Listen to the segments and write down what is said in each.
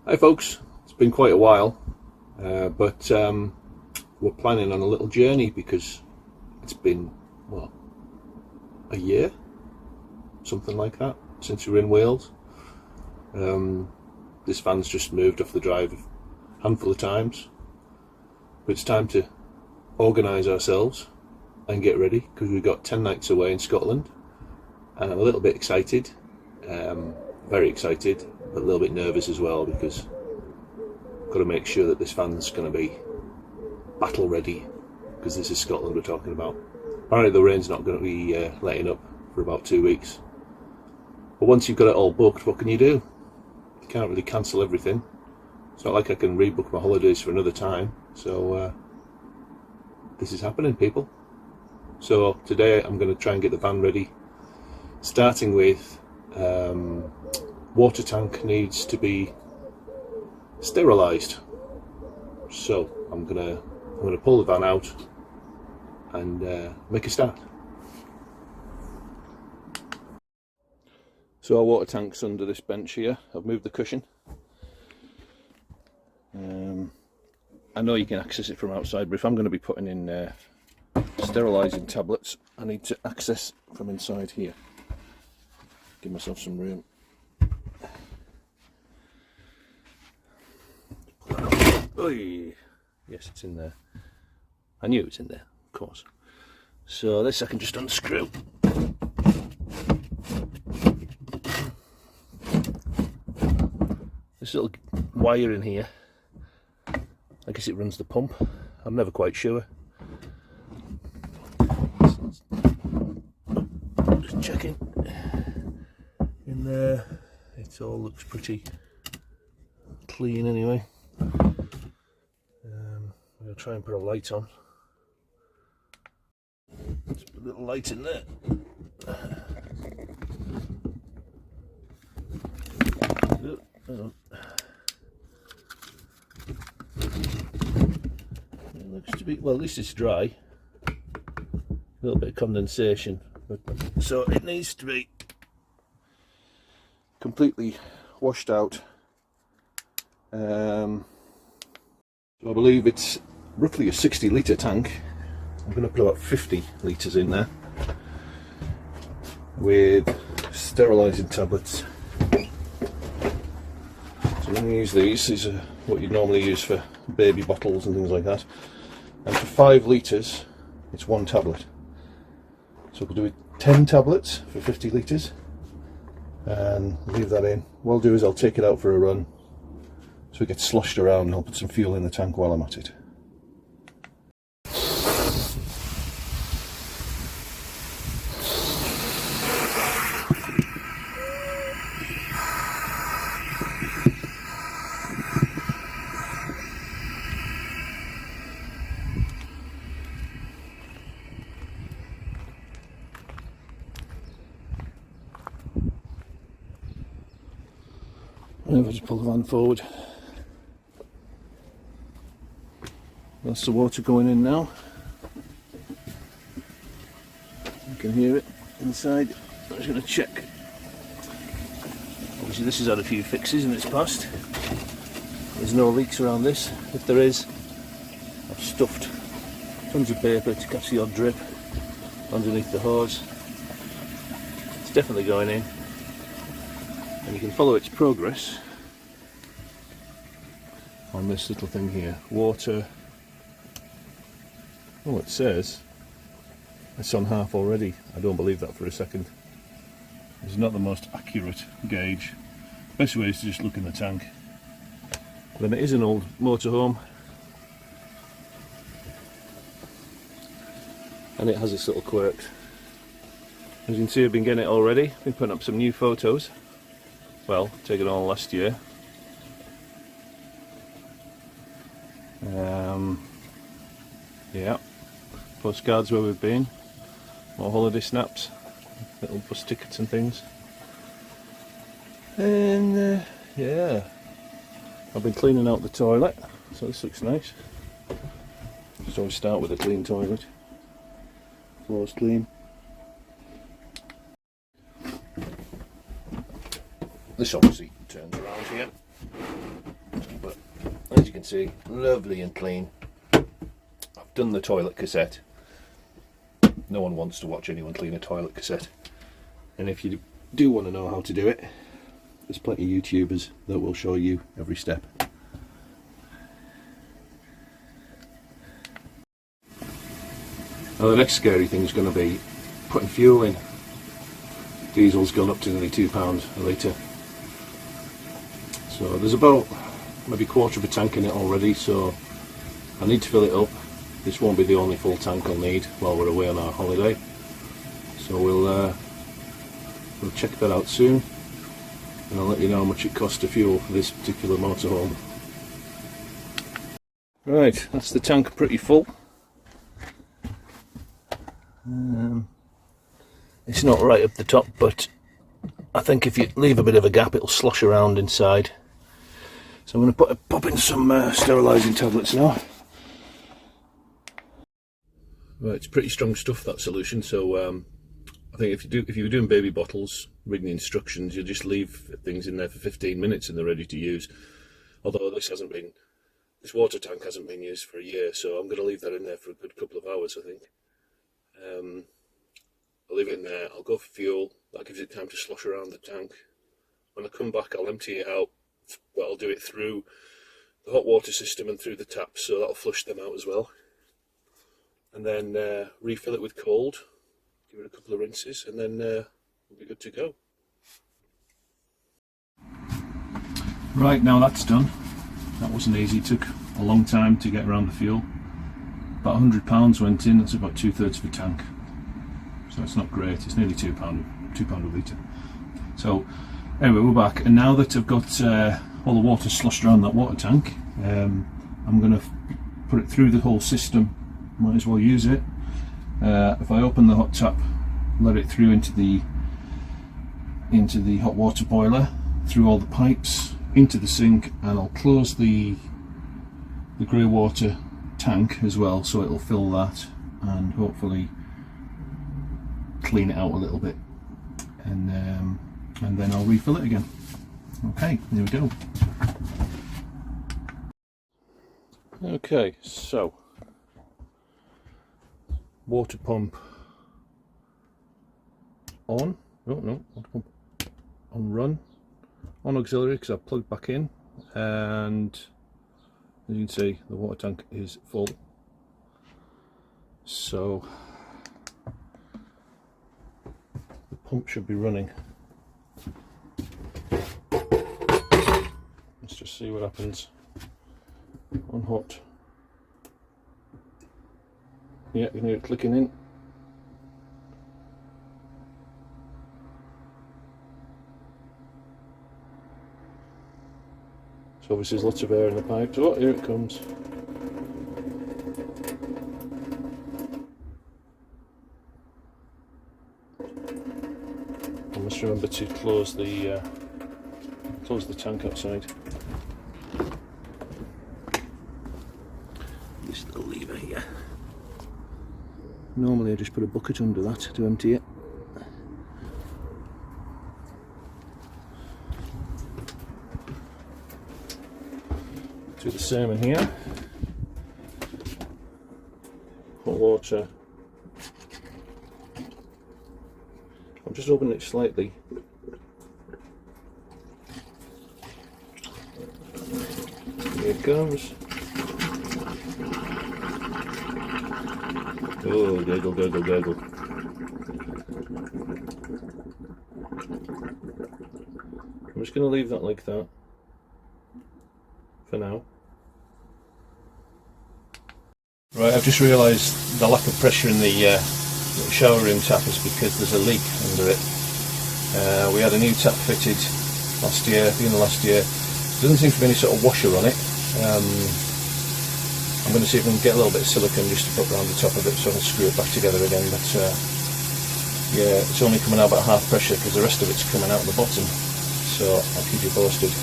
Hi folks, it's been quite a while, but we're planning on a little journey because it's been, what, a year? Something like that, since we were in Wales. This van's just moved off the drive a handful of times, but it's time to organise ourselves and get ready because we've got 10 nights away in Scotland, and I'm a little bit excited, very excited, but a little bit nervous as well because I've got to make sure that this van's going to be battle ready because this is Scotland we're talking about. Apparently the rain's not going to be letting up for about 2 weeks. But once you've got it all booked, what can you do? You can't really cancel everything. It's not like I can rebook my holidays for another time. So this is happening, people. So today I'm going to try and get the van ready, starting with water tank needs to be sterilised. So I'm gonna pull the van out and make a start. So our water tank's under this bench here. I've moved the cushion. I know you can access it from outside, but if I'm going to be putting in sterilising tablets, I need to access from inside here. Give myself some room. Oy. Yes, it's in there. I knew it was in there, of course. So this I can just unscrew. This little wire in here, I guess it runs the pump. I'm never quite sure. Just checking. In there, it all looks pretty clean anyway. I'll try and put a light on. Let's put a little light in there. Oh, hang on. It looks to be, well, at least it's dry. A little bit of condensation, but so it needs to be completely washed out. So I believe it's roughly a 60 litre tank. I'm going to put about 50 litres in there with sterilising tablets. So I'm going to use these are what you'd normally use for baby bottles and things like that. And for 5 litres, it's 1 tablet. So we'll do 10 tablets for 50 litres and leave that in. What I'll do is I'll take it out for a run so it gets sloshed around, and I'll put some fuel in the tank while I'm at it. And if I just pull the van forward. That's the water going in now. You can hear it inside. I'm just going to check. Obviously this has had a few fixes in its past. There's no leaks around this. If there is, I've stuffed tons of paper to catch the odd drip underneath the hose. It's definitely going in. And you can follow its progress on this little thing here. Water. Oh, it says it's on half already. I don't believe that for a second. It's not the most accurate gauge. Best way is to just look in the tank. Then it is an old motorhome, and it has its little quirks. As you can see, I've been getting it already. Been putting up some new photos. Well, taken all last year. Yeah, postcards where we've been, more holiday snaps, little bus tickets and things. And yeah, I've been cleaning out the toilet, so this looks nice. Just always start with a clean toilet. Floor's clean. This obviously turns around here. as you can see, lovely and clean. I've done the toilet cassette. No one wants to watch anyone clean a toilet cassette. And if you do want to know how to do it, there's plenty of YouTubers that will show you every step. Now the next scary thing is going to be putting fuel in. Diesel's gone up to nearly £2 a litre. So there's about maybe a quarter of a tank in it already, so I need to fill it up. This won't be the only full tank I'll need while we're away on our holiday. So we'll check that out soon, and I'll let you know how much it costs to fuel for this particular motorhome. Right, that's the tank pretty full. It's not right up the top, but I think if you leave a bit of a gap it'll slosh around inside. So I'm going to pop in some sterilising tablets now. Right, it's pretty strong stuff, that solution. So I think if you were doing baby bottles, reading the instructions, you just leave things in there for 15 minutes and they're ready to use. Although this water tank hasn't been used for a year, so I'm going to leave that in there for a good couple of hours, I think. I'll leave it in there, I'll go for fuel, that gives it time to slosh around the tank. When I come back I'll empty it out, but I'll do it through the hot water system and through the taps, so that'll flush them out as well. And then refill it with cold, give it a couple of rinses, and then we'll be good to go. Right, now that's done. That wasn't easy, it took a long time to get around the fuel. About £100 went in, that's about 2/3 of a tank. So it's not great, it's nearly £2 a litre. So anyway, we're back, and now that I've got all the water sloshed around that water tank, I'm going to put it through the whole system. Might as well use it. If I open the hot tap, let it through into the hot water boiler, through all the pipes, into the sink, and I'll close the grey water tank as well, so it'll fill that and hopefully clean it out a little bit, and then I'll refill it again. Okay, there we go. Okay, so water pump on. Oh no, water pump on run, on auxiliary because I've plugged back in, and as you can see the water tank is full. So the pump should be running. Let's just see what happens on hot. Yeah, you can hear it clicking in. So obviously there's lots of air in the pipes. Oh, here it comes. I must remember to close the tank outside. This little lever here. Normally I just put a bucket under that to empty it. Do the same in here. Hot water. I'm just opening it slightly. Here it goes. Oh, gurgle, gurgle, gurgle. I'm just going to leave that like that for now. Right, I've just realised the lack of pressure in the shower room tap is because there's a leak under it. We had a new tap fitted last year, beginning of last year. There doesn't seem to be any sort of washer on it. I'm going to see if I can get a little bit of silicone just to put around the top of it so I can screw it back together again, but yeah, it's only coming out about half pressure because the rest of it's coming out the bottom, so I'll keep you posted.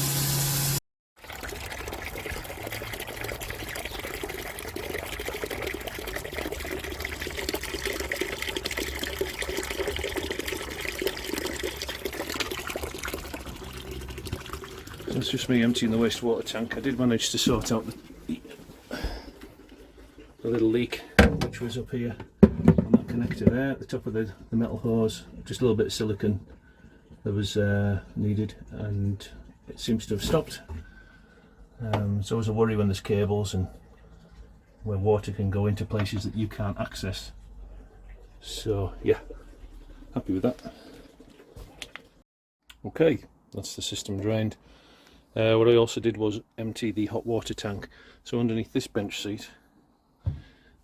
That's just me emptying the wastewater tank. I did manage to sort out the little leak which was up here on that connector there at the top of the metal hose. Just a little bit of silicone that was needed, and it seems to have stopped. It's always a worry when there's cables and where water can go into places that you can't access. So yeah, happy with that. Okay, that's the system drained. What I also did was empty the hot water tank. So underneath this bench seat,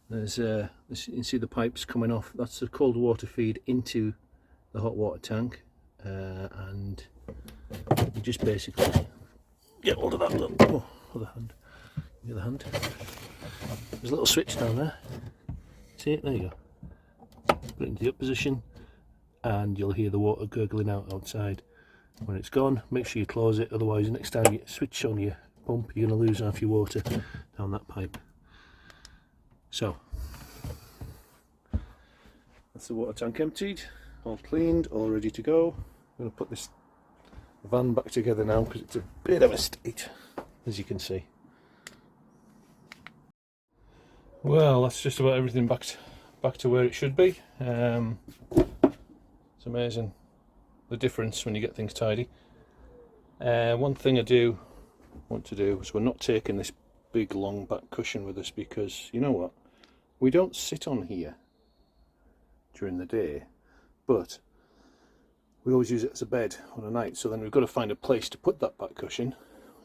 there's you can see the pipes coming off. That's the cold water feed into the hot water tank, and you just basically get hold of that little other hand. The other hand. There's a little switch down there. See it? There you go. Put it into the up position, and you'll hear the water gurgling out outside. When it's gone, make sure you close it. Otherwise, next time you switch on your pump, you're going to lose half your water down that pipe. So that's the water tank emptied, all cleaned, all ready to go. I'm going to put this van back together now because it's a bit of a state, as you can see. Well, that's just about everything back to where it should be. It's amazing the difference when you get things tidy. One thing I do want to do is we're not taking this big long back cushion with us, because you know what, we don't sit on here during the day, but we always use it as a bed on a night. So then we've got to find a place to put that back cushion,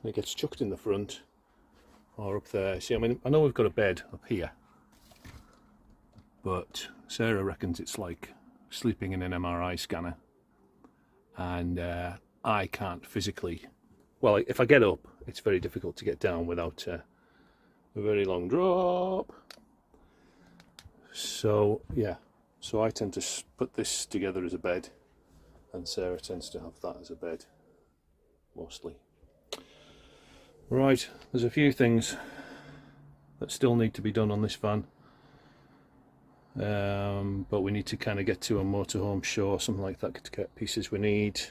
and it gets chucked in the front or up there. See, I mean, I know we've got a bed up here, but Sarah reckons it's like sleeping in an MRI scanner, and I can't physically, well, if I get up, it's very difficult to get down without a very long drop. So yeah, so I tend to put this together as a bed, and Sarah tends to have that as a bed mostly. Right, there's a few things that still need to be done on this van, but we need to kind of get to a motorhome show or something like that to get pieces we need.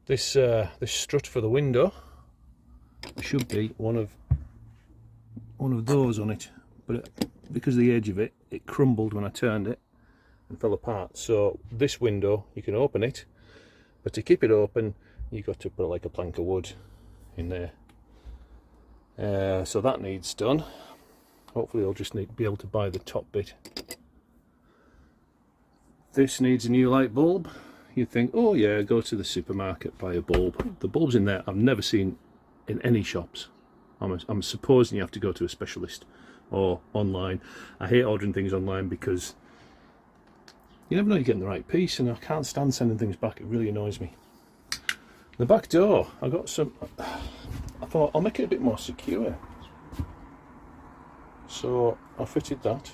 This strut for the window, there should be one of those on it, but because of the edge of it, it crumbled when I turned it and fell apart. So this window, you can open it, but to keep it open, you've got to put like a plank of wood in there. So that needs done. Hopefully I'll just be able to buy the top bit. This needs a new light bulb. You'd think, oh yeah, go to the supermarket, buy a bulb. The bulbs in there I've never seen in any shops. I'm supposing you have to go to a specialist or online. I hate ordering things online because you never know you're getting the right piece, and I can't stand sending things back. It really annoys me. The back door, I got some, I thought I'll make it a bit more secure. So I fitted that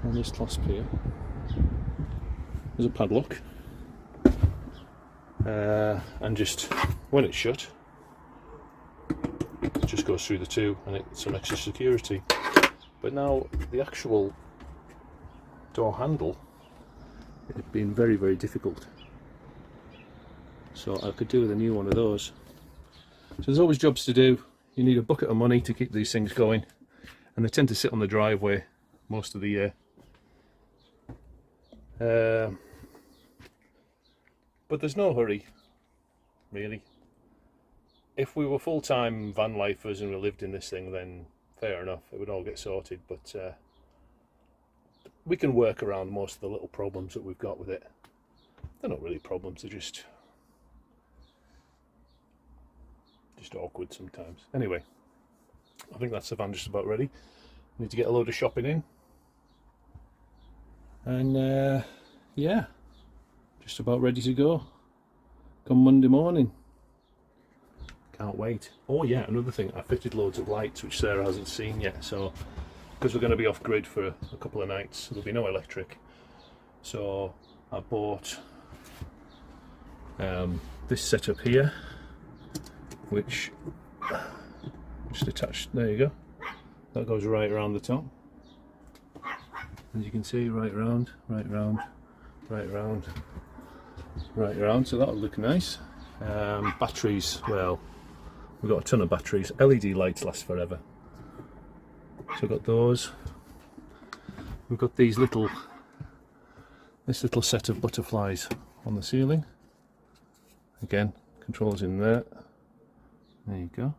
on this clasp here. There's a padlock, and just when it's shut, it just goes through the two, and it's some extra security. But now the actual door handle, it's been very, very difficult. So I could do with a new one of those. So there's always jobs to do. You need a bucket of money to keep these things going, and they tend to sit on the driveway most of the year. But there's no hurry, really. If we were full-time van lifers and we lived in this thing, then fair enough, it would all get sorted. But we can work around most of the little problems that we've got with it. They're not really problems, they're just awkward sometimes. Anyway, I think that's the van just about ready. Need to get a load of shopping in, and yeah, just about ready to go come Monday morning. Can't wait. Oh yeah, another thing, I fitted loads of lights which Sarah hasn't seen yet, so because we're going to be off grid for a couple of nights, there'll be no electric, so I bought this setup here, which just attached, there you go, that goes right around the top, as you can see, right round, right round, right round, right around, so that'll look nice. Batteries, well, we've got a ton of batteries. LED lights last forever. So we've got those. We've got this little set of butterflies on the ceiling. Again, controls in there. There you go.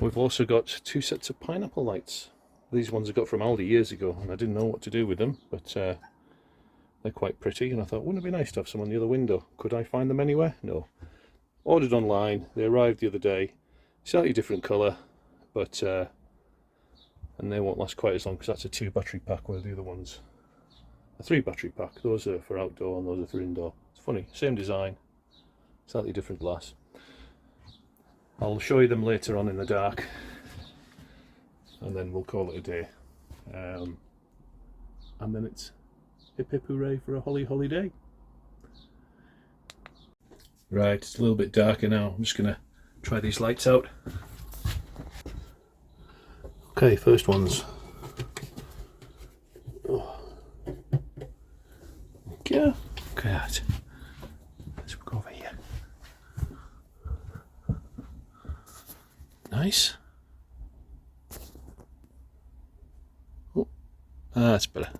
We've also got 2 sets of pineapple lights. These ones I got from Aldi years ago, and I didn't know what to do with them, but they're quite pretty, and I thought, wouldn't it be nice to have some on the other window? Could I find them anywhere? No. Ordered online, they arrived the other day. Slightly different colour, but and they won't last quite as long because that's a 2 battery pack, where the other one's a 3 battery pack. Those are for outdoor and those are for indoor. It's funny, same design, slightly different glass. I'll show you them later on in the dark, and then we'll call it a day. And then it's hip hip hooray for a holly day. Right, it's a little bit darker now. I'm just gonna try these lights out. Okay, first one's. Oh. Yeah. Okay, let's go over here. Nice. Oh, that's better.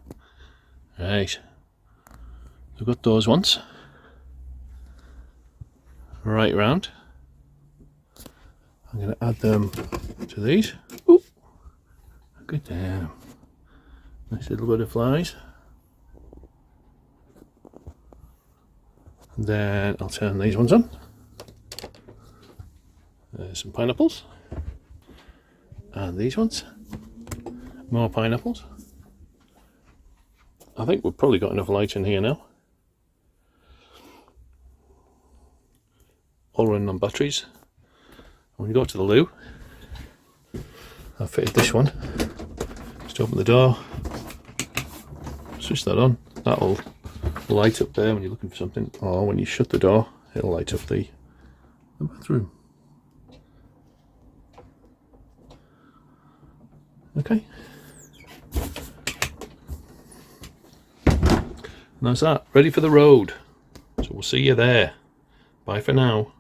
Right. We've got those ones. Right round. I'm going to add them to these. Ooh. Good damn. Nice little butterflies. And then I'll turn these ones on. There's some pineapples. And these ones. More pineapples. I think we've probably got enough light in here now. All running on batteries. When you go to the loo, I've fitted this one. Just open the door, switch that on. That'll light up there when you're looking for something, or when you shut the door, it'll light up the bathroom. Okay. And that's that. Ready for the road. So we'll see you there. Bye for now.